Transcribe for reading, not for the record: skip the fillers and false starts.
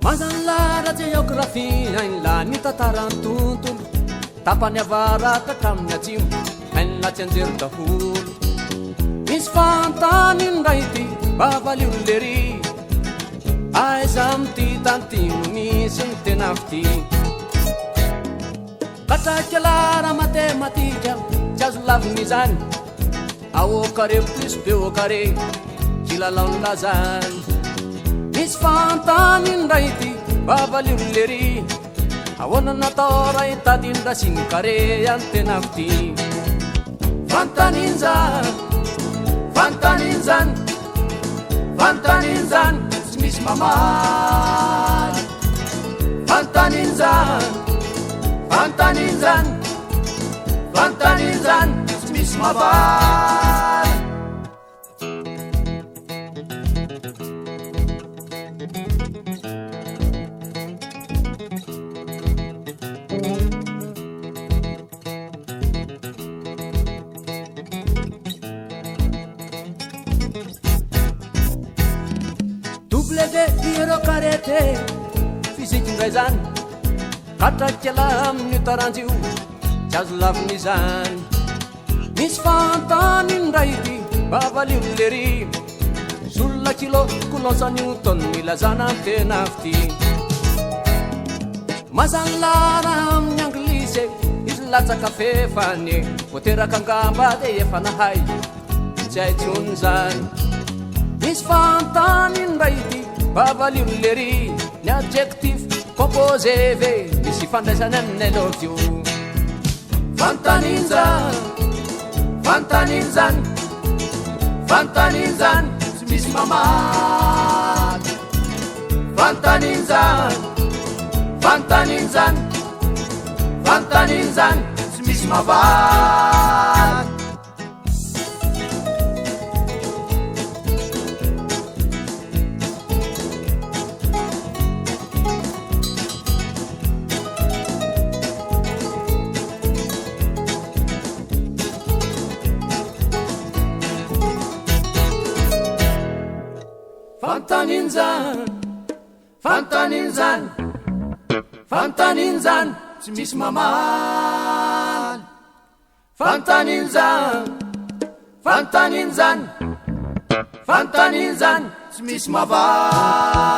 Manzanlara geografia la nitatarantotolo tapany avaraka hatramin'ny atsimo hainlatsy anjery daholo misy fantaniny raity vavaliololery aiza amity tantino misy ny tena fity katraky alara matematika tsy azo laviny izany aokare plus be okare kilalaony lazany misy fantaniny raity vavaliololery ahoana natao raha hitadiny rasiny kare any tena fity fantaniny zany fantaniny zany fantaniny zany tsy misy mamaly fantaniny zany fantaniny zany fantaniny zany tsy misy mavaly iro karete fiziky ndray zany katraky ala amin'ny taranjio tsy azo laviny zany misy fantaniny raity vavaliololery solona kilo kolonsa newton milazana ny tena fity mazany lara amin'ny anglisy izy latsaka fefany voateraka angamba de efa nahay tsy haitsony zany misy fantaniny raity vavaliololery ny adjectif composé ve misy fandraisany amin'ny love you fantaniny zany fantaniny zany fantaniny zany tsy misy mamaly fantaniny zany fantaniny zany fantaniny zany tsy misy mavaly fantaniny zany fantaniny zany fantaniny zany tsy misy mamaly fantaniny zany fantaniny zany fantaniny zany tsy misy mavaly